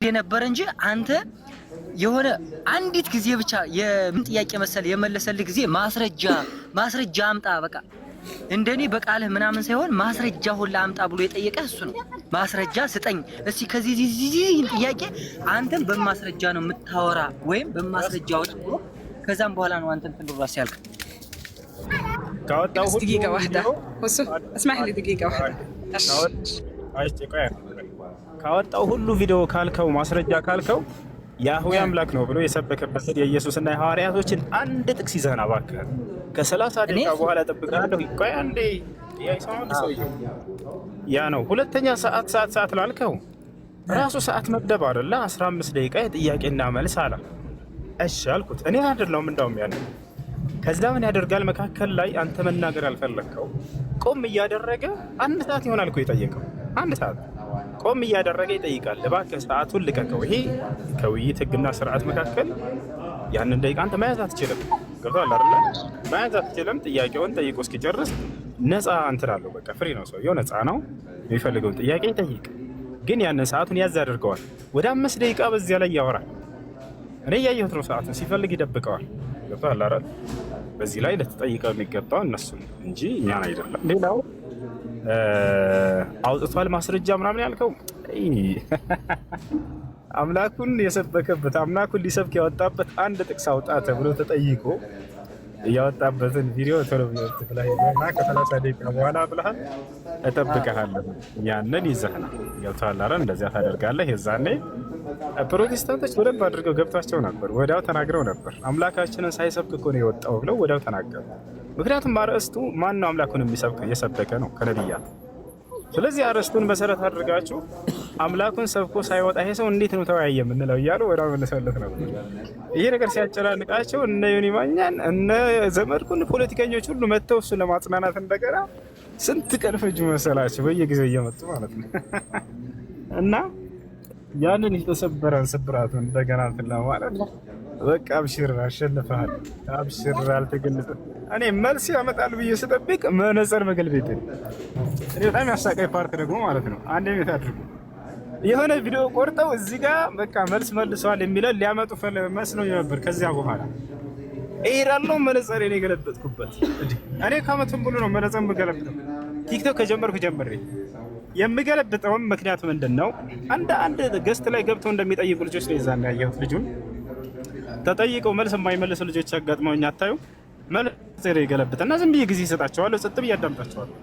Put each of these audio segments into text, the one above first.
የነበረ እንጂ አንተ የሆነ አንዲት ጊዜ ብቻ የምን ጥያቄ መሰል የመለሰልህ ጊዜ ማስረጃ አምጣ በቃ እንደኔ በቃልህ ምናምን ሳይሆን ማስረጃ ሁላ አምጣ ብሎ የጠየቀህ እሱ ነው። ማስረጃ ስጠኝ እስቲ ከዚህ ጥያቄ አንተም በማስረጃ ነው የምታወራ ወይም በማስረጃ ወጥ ከዛም በኋላ ነው አንተም ትንብራስ ያልክ ካወጣው ሁሉ دقيقة واحدة اسمح لي دقيقة واحدة ካወጣው ሁሉ ቪዲዮ ካልከው ማስረጃ ካልከው ያህዌ አምላክ ነው ብሎ የሰበከበትን የኢየሱስና የሐዋርያቶችን አንድ ጥቅስ ይዘህና እባክህ ከ30 ደቂቃ በኋላ ጠብቀሃለሁ። ቆይ አንዴ ያ ነው ሁለተኛ ሰዓት ላልከው ራሱ ሰዓት መደብ አይደለ 15 ደቂቃ የጥያቄና መልስ አለ። እሺ አልኩት እኔ አይደለም እንደውም ያለው ከዛ ምን ያደርጋል መካከል ላይ አንተ መናገር አልፈለከው ቆም እያደረገ አንድ ሰዓት ይሆናል እኮ የጠየቀው አንድ ሰዓት ቆም እያደረገ ይጠይቃል። እባክህ ሰዓቱን ልቀቀው። ይሄ ከውይይት ህግና ስርዓት መካከል ያንን ደቂቃ አንተ መያዝ አትችልም። ገብቶሃል አይደል? መያዝ አትችልም። ጥያቄውን ጠይቆ እስኪጨርስ ነፃ እንትን አለው። በቃ ፍሪ ነው ሰውየው፣ ነፃ ነው። የሚፈልገውን ጥያቄ ይጠይቅ። ግን ያንን ሰዓቱን ያዝ ያደርገዋል። ወደ 5 ደቂቃ በዚያ ላይ ያወራል። እኔ ያየሁት ነው። ሰዓቱን ሲፈልግ ይደብቀዋል። ገብቶሃል አይደል? በዚህ ላይ ልትጠይቀው የሚገባው እነሱን እንጂ እኛን አይደለም። ሌላው አውጥቷል ማስረጃ ምናምን ያልከው አምላኩን የሰበከበት አምላኩን ሊሰብክ ያወጣበት አንድ ጥቅስ አውጣ ተብሎ ተጠይቆ ያወጣበትን ቪዲዮ ቶሎ ብለህና ከ30 ደቂቃ በኋላ ብለሃል እጠብቅሃለሁ። ያንን ይዘህና ገብቶሃል አይደል? እንደዚያ ታደርጋለህ። የዛኔ ፕሮቴስታንቶች በደንብ አድርገው ገብቷቸው ነበር። ወዲያው ተናግረው ነበር። አምላካችንን ሳይሰብክ እኮ ነው የወጣው ብለው ወዲያው ተናገሩ። ምክንያቱም አርዕስቱ ማነው አምላኩን የሰበከ ነው ከነቢያት። ስለዚህ አርዕስቱን መሰረት አድርጋችሁ አምላኩን ሰብኮ ሳይወጣ ይሄ ሰው እንዴት ነው ተወያየ የምንለው እያሉ ወዲያው መለሰለት ነው። ይሄ ነገር ሲያጨላልቃቸው እነ ዮኒ ማኛን እነ ዘመድኩን ፖለቲከኞች ሁሉ መተው እሱን ለማጽናናት እንደገና ስንት ቀን ፈጁ መሰላቸው በየጊዜው እየመጡ ማለት ነው። እና ያንን የተሰበረን ስብራቱን እንደገና እንትን ለማለት በቃ አብሽር አሸንፈሃል፣ አብሽር አልተገለጸም። እኔ መልስ ያመጣል ብዬ ስጠብቅ መነጽር መገልበጥ እኔ በጣም ያሳቀኝ ፓርት ደግሞ ማለት ነው። አንዴ ቤት አድርጉ የሆነ ቪዲዮ ቆርጠው እዚህ ጋር በቃ መልስ መልሰዋል የሚለው ሊያመጡ መስሎኝ ነበር። ከዚያ በኋላ እሄዳለሁ መነጽር እኔ ገለበጥኩበት። እኔ ከመቱም ብሎ ነው መነጽር የምገለብጠው። ቲክቶክ ከጀመርኩ ጀምሬ የምገለብጠውም ምክንያቱ ምንድን ነው? አንድ ገስት ላይ ገብተው እንደሚጠይቁ ልጆች ነው የዛን ያየሁት። ልጁን ተጠይቀው መልስ የማይመልሱ ልጆች አጋጥመውኝ አታዩ? መልስ ይገለብጥና ዝም ብዬ ጊዜ እሰጣቸዋለሁ፣ ጸጥ ብዬ አዳምጣቸዋለሁ።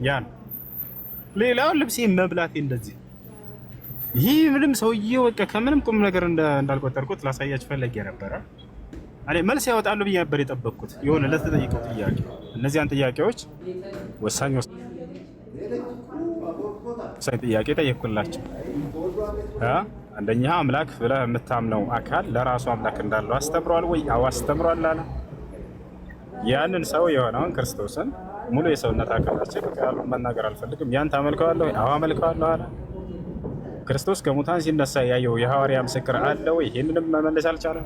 ያን ሌላው ልብሴ መብላቴ እንደዚህ ይህ ምንም ሰውዬው በቃ ከምንም ቁም ነገር እንዳልቆጠርኩት ላሳያችሁ ፈለጌ ነበረ። እኔ መልስ ያወጣሉ ብዬ ነበር የጠበቅኩት የሆነ ለተጠይቀው ጥያቄ። እነዚያን ጥያቄዎች ወሳኝ ጥያቄ ጠየቅኩላቸው። አንደኛ አምላክ ብለህ የምታምነው አካል ለራሱ አምላክ እንዳለው አስተምሯል ወይ? አዎ አስተምሯል አለ። ያንን ሰው የሆነውን ክርስቶስን ሙሉ የሰውነት አካላችን ቃሉ መናገር አልፈልግም፣ ያን ታመልከዋለህ? አዎ አመልከዋለሁ አለ። ክርስቶስ ከሙታን ሲነሳ ያየው የሐዋርያ ምስክር አለ ወይ? ይሄንንም መመለስ አልቻለም።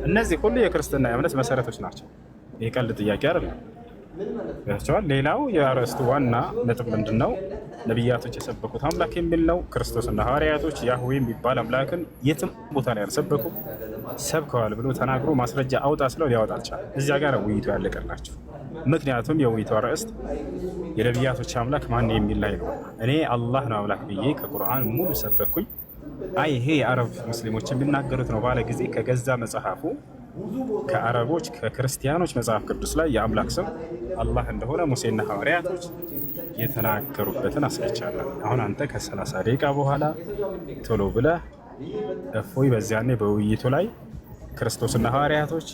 እነዚህ ሁሉ የክርስትና እምነት መሰረቶች ናቸው። ይሄ ቀልድ ጥያቄ አይደለም። ያቻው ሌላው የአርዕስቱ ዋና ነጥብ ምንድነው? ነቢያቶች የሰበኩት አምላክ የሚል ነው። ክርስቶስና ሐዋርያቶች ያህዌ የሚባል አምላክን የትም ቦታ ላይ ያልሰበኩ ሰብከዋል ብሎ ተናግሮ ማስረጃ አውጣ ስለው ሊያወጣ አልቻለም። እዚያ ጋር ውይይቱ ያለቀላቸው። ምክንያቱም የውይይቱ አርዕስት የነቢያቶች አምላክ ማን የሚል ላይ ነው። እኔ አላህ ነው አምላክ ብዬ ከቁርአን ሙሉ ሰበኩኝ። አይ ይሄ የአረብ ሙስሊሞች የሚናገሩት ነው ባለ ጊዜ ከገዛ መጽሐፉ ከአረቦች ከክርስቲያኖች መጽሐፍ ቅዱስ ላይ የአምላክ ስም አላህ እንደሆነ ሙሴና ሐዋርያቶች የተናገሩበትን አስረቻለሁ። አሁን አንተ ከ30 ደቂቃ በኋላ ቶሎ ብለህ እፎይ በዚያኔ በውይይቱ ላይ ክርስቶስና ሐዋርያቶች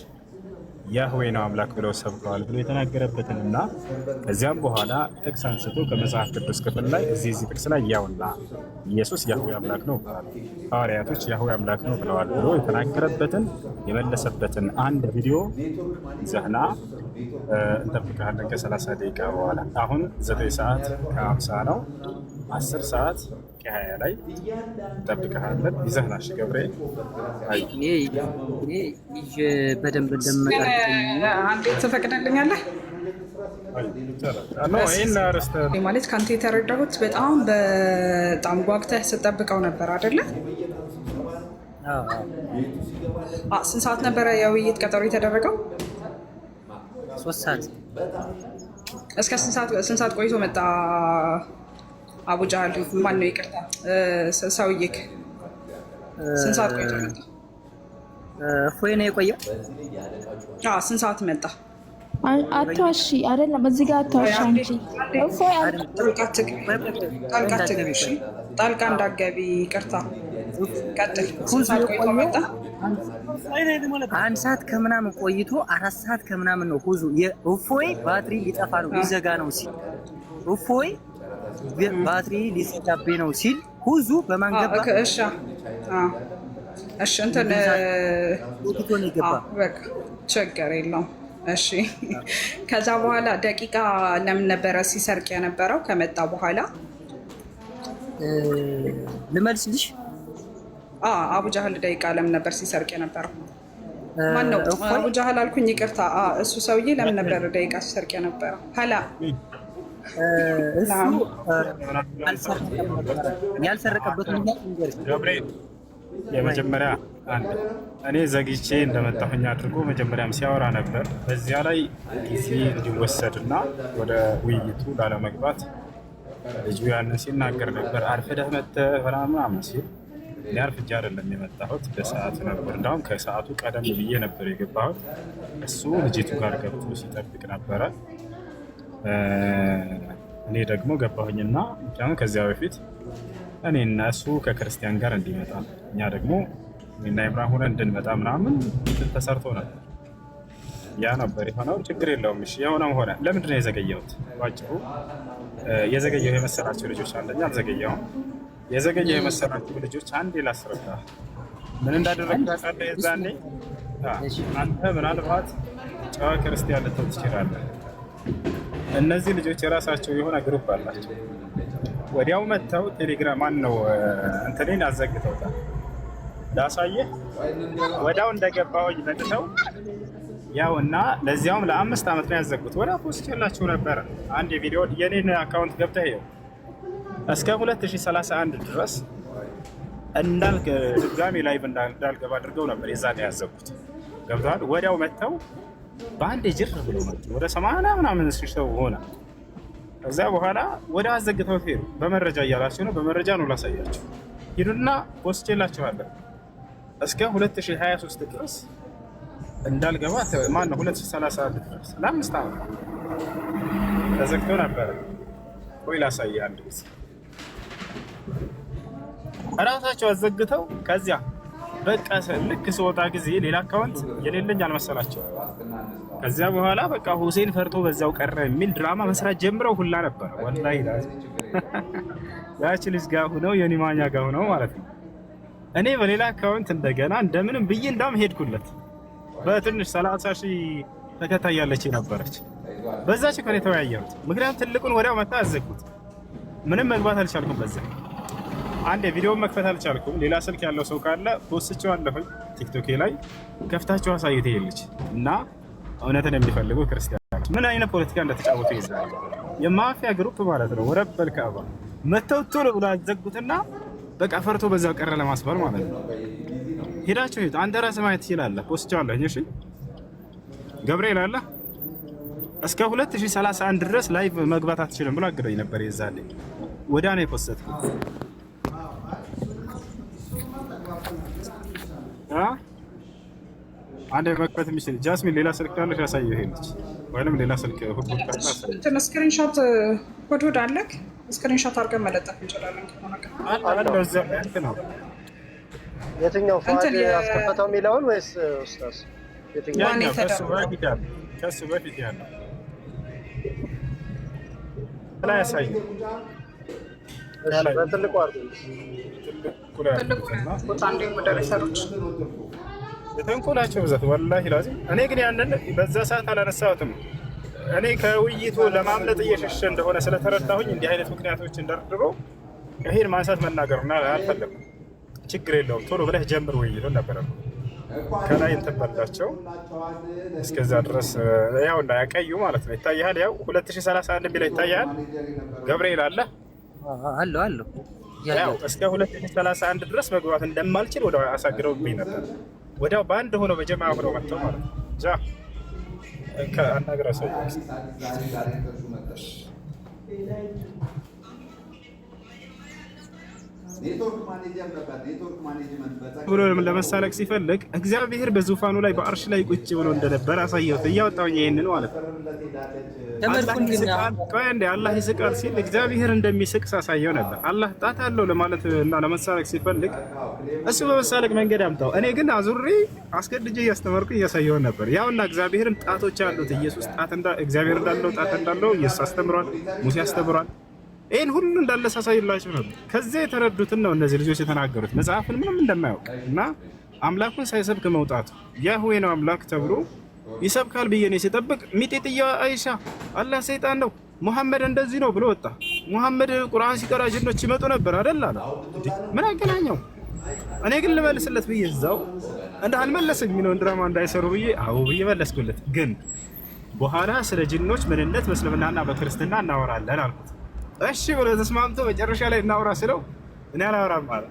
ያህዌ ነው አምላክ ብለው ሰብከዋል ብሎ የተናገረበትንና ከዚያም በኋላ ጥቅስ አንስቶ ከመጽሐፍ ቅዱስ ክፍል ላይ እዚህ ጥቅስ ላይ ያውና ኢየሱስ ያህዌ አምላክ ነው ብለዋል፣ ሐዋርያቶች ያህዌ አምላክ ነው ብለዋል ብሎ የተናገረበትን የመለሰበትን አንድ ቪዲዮ ይዘህና እንጠብቅሃለን ከ30 ደቂቃ በኋላ። አሁን 9 ሰዓት ከ50 ነው። 10 ሰዓት ከ20 ላይ እንጠብቅሃለን። ይዘህና እሺ ገብርኤል። እኔ በደንብ እንደምመጣ አንዴ ትፈቅድልኛለህ? ማለት ከአንተ የተረዳሁት በጣም ጓግተህ ስጠብቀው ነበር አይደለ? ስንት ሰዓት ነበረ የውይይት ቀጠሮ የተደረገው? 3 ሰዓት። እስከ ስንት ሰዓት ቆይቶ መጣ አቡ ጃህል? ማን ነው? ይቅርታ ሰውዬክ ስንት ሰዓት ቆይቶ መጣ? እፎይ ነው የቆየው። ስንት ሰዓት መጣ? አትዋሺ፣ አይደለም እዚህ ጋር አትዋሺ። አንቺ እፎይ ጣልቃ እንዳትገቢ። ይቅርታ ቀጥል። ስንት ሰዓት ቆይቶ መጣ? 1 ሰዓት ከምናምን ቆይቶ 4 ሰዓት ከምናምን ነው ሁዙ የእፎይ ባትሪ ሊጠፋ ነው ሊዘጋ ነው ሲል እፎይ ባትሪ ሊዘጋቤ ነው ሲል ሁዙ በማንገባ እሺ እንትን ቶቶን ይገባ። በቃ ችግር የለውም። እሺ ከዛ በኋላ ደቂቃ ለምን ነበረ ሲሰርቅ የነበረው? ከመጣ በኋላ ልመልስልሽ። አቡ ጃህል ደቂቃ ለምን ነበር ሲሰርቅ የነበረው? ማን ነው አቡ ጃህል አልኩኝ፣ ይቅርታ። እሱ ሰውዬ ለምን ነበር ደቂቃ ሲሰርቅ የነበረው? ሀላ እሱ ያልሰረቀበት ምክንያት የመጀመሪያ እኔ ዘግቼ እንደመጣሁኝ አድርጎ መጀመሪያም ሲያወራ ነበር። በዚያ ላይ ጊዜ እንዲወሰድና ወደ ውይይቱ ላለመግባት ልጁ ያንን ሲናገር ነበር። አርፍደህ መጥተህ ምናምን ሲል እኔ አርፍጄ አይደለም የመጣሁት፣ በሰዓቱ ነበር። እንዳውም ከሰዓቱ ቀደም ብዬ ነበር የገባሁት። እሱ ልጅቱ ጋር ገብቶ ሲጠብቅ ነበረ። እኔ ደግሞ ገባሁኝና ከዚያ በፊት እኔ እና እሱ ከክርስቲያን ጋር እንዲመጣ እኛ ደግሞ እኔና ኢብራሂም ሆነን እንድንመጣ ምናምን ተሰርቶ ነበር። ያ ነበር የሆነው። ችግር የለውም። እሺ የሆነው ሆነ። ለምንድን ነው የዘገየሁት? ባጭሩ የዘገየው የመሰላቸው ልጆች አንደኛ አልዘገየሁም። የዘገየው የመሰላቸው ልጆች አንዴ ላስረዳ ምን እንዳደረግ ታውቃለህ? የዛኔ አንተ ምናልባት ጨዋ ክርስቲያን ልትሆን ትችላለህ። እነዚህ ልጆች የራሳቸው የሆነ ግሩፕ አላቸው። ወዲያው መጥተው ቴሌግራም ማን ነው እንትኔን አዘግተውታል። ላሳየህ። ወዲያው እንደገባሁኝ መጥተው ያው እና ለዚያውም ለ5 ዓመት ነው ያዘጉት። ወዲያው ፖስት የላችሁ ነበረ። አንድ የቪዲዮ የኔን አካውንት ገብተህ ይኸው እስከ 2031 ድረስ ድጋሜ ላይቭ እንዳልገባ አድርገው ነበር የዛኔ ያዘጉት። ገብተዋል። ወዲያው መጥተው በአንድ ጅር ብሎ መጡ። ወደ 80 ምናምን ሰው ሆነ። ከዛ በኋላ ወደ አዘግተው ሄዱ። በመረጃ እያላችሁ ነው። በመረጃ ነው ላሳያችሁ። ሂዱና ወስጄላችኋለሁ። እስከ 2023 ድረስ እንዳልገባ ማን ነው 2031 ድረስ ለ5 ዓመት ተዘግተው ነበረ። ቆይ ላሳየህ አንድ ጊዜ። እራሳቸው አዘግተው ከዚያ በቃ ልክ ስወጣ ጊዜ ሌላ አካውንት የሌለኝ አልመሰላቸው። ከዚያ በኋላ በቃ ሁሴን ፈርቶ በዛው ቀረ የሚል ድራማ መስራት ጀምረው ሁላ ነበር። ወላሂ ያቺ ልጅ ጋር ሆነው የኒማኛ ጋር ሆነው ማለት ነው። እኔ በሌላ አካውንት እንደገና እንደምንም ብዬ እንዳም ሄድኩለት። በትንሽ 30,000 ተከታይ ያለች ነበረች። በዛች ከኔ ተወያየሁት። ምክንያቱም ትልቁን ወዲያው መታ አዘግኩት። ምንም መግባት አልቻልኩም። በዛ አንድ ቪዲዮውን መክፈት አልቻልኩም። ሌላ ስልክ ያለው ሰው ካለ ፖስቼዋለሁኝ ቲክቶክ ላይ ከፍታችሁ አሳይቴ የለች እና እውነትን የሚፈልጉ ክርስቲያኖች ምን አይነት ፖለቲካ እንደተጫወቱ ይዛል። የማፊያ ግሩፕ ማለት ነው። ወረበል ከአባ መተው ቶሎ ብሎ አዘጉትና በቃ ፈርቶ በዛው ቀረ ለማስባል ማለት ነው። ሄዳችሁ ሄዱ። አንተ ራስህ ማየት ትችላለህ። ፖስቼዋለሁ። እሺ ገብርኤል አለ እስከ 2031 ድረስ ላይቭ መግባት አትችልም ብሎ አግደኝ ነበር የዛኔ። ወዲያ ነው የፖስተትኩት። አንድ መክፈት የሚችል ጃስሚን ሌላ ስልክ ካለሽ ያሳየው ይሄንች ወይንም ሌላ ስልክ ሁሉ ካለ እንትን ስክሪንሾት ኮድ አለክ? ስክሪንሾት አድርገን መለጠፍ እንችላለን። አለ እዛ ነው። የትኛው ፋይል ያስከፈተው የሚለውን ወይስ ኡስታዝ? የትኛው ከሱ በፊት ያለው ላይ ያሳየው በትልቁ አድርገን የተንኮላቸው ብዛት ወላሂ ላዚም። እኔ ግን ያንን በዛ ሰዓት አላነሳሁትም። እኔ ከውይይቱ ለማምለጥ እየሸሸ እንደሆነ ስለተረዳሁኝ እንዲህ አይነት ምክንያቶች እንደርድሮ ይሄን ማንሳት መናገርና አልፈለኩም። ችግር የለውም ቶሎ ብለህ ጀምር ውይይቱን ነበረ። ከላይ እንትን በላቸው እስከዛ ድረስ ያው እንዳያቀዩ ማለት ነው። ይታያል። ያው 2031 የሚለው ይታያል። ገብርኤል አለ አለው ያው እስከ 2031 ድረስ መግባት እንደማልችል ወደ አሳግረውብኝ ነበር። ወዲያው በአንድ ሆነው በጀማ ሆነው መጥተው ማለት ነው። ጃ ከአናግራ ሰው ብሎ ለመሳለቅ ሲፈልግ እግዚአብሔር በዙፋኑ ላይ በአርሽ ላይ ቁጭ ብሎ እንደነበር አሳየሁት። እያወጣሁኝ ይሄንን ማለት ነው። አላህ ይስቃል ሲል እግዚአብሔር እንደሚስቅ ሳሳየው ነበር። አላህ ጣት አለው ለማለት እና ለመሳለቅ ሲፈልግ እሱ በመሳለቅ መንገድ አምጣው፣ እኔ ግን አዙሬ አስገድጄ እያስተማርኩ እያሳየው ነበር። ያውና እግዚአብሔርም ጣቶች አሉት። ኢየሱስ እግዚአብሔር እንዳለው ጣት እንዳለው ኢየሱስ አስተምሯል፣ ሙሴ አስተምሯል። ይህን ሁሉ እንዳለ ሳሳይላቸው ነበር። ከዚያ የተረዱትን ነው እነዚህ ልጆች የተናገሩት፣ መጽሐፍን ምንም እንደማያውቅ እና አምላኩን ሳይሰብክ መውጣቱ። ያህዌ ነው አምላክ ተብሎ ይሰብካል ብዬ ነው ሲጠብቅ ሚጤጥያ አይሻ አላህ ሰይጣን ነው ሙሐመድ እንደዚህ ነው ብሎ ወጣ። ሙሐመድ ቁርአን ሲቀራ ጅኖች ይመጡ ነበር አይደል አለ። ምን አገናኘው? እኔ ግን ልመልስለት ብዬ እዛው እንደ አልመለሰኝ የሚለውን ድራማ እንዳይሰሩ ብዬ አዎ ብዬ መለስኩለት። ግን በኋላ ስለ ጅኖች ምንነት በእስልምናና በክርስትና እናወራለን አልኩት። እሺ ብሎ ተስማምቶ መጨረሻ ላይ እናውራ ስለው እኔ አላወራም አለ።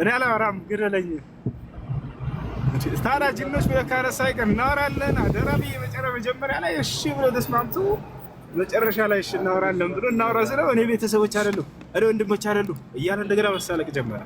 እኔ አላወራም ግደለኝ። ታዲያ ጅኖች በካረሳ አይቀር እናወራለን አደራ ብዬ መጀመሪያ ላይ እሺ ብሎ ተስማምቶ መጨረሻ ላይ እሺ እናወራለን ብሎ እናውራ ስለው እኔ ቤተሰቦች አይደሉም እኔ ወንድሞች አይደሉም እያለ እንደገና መሳለቅ ጀመረ።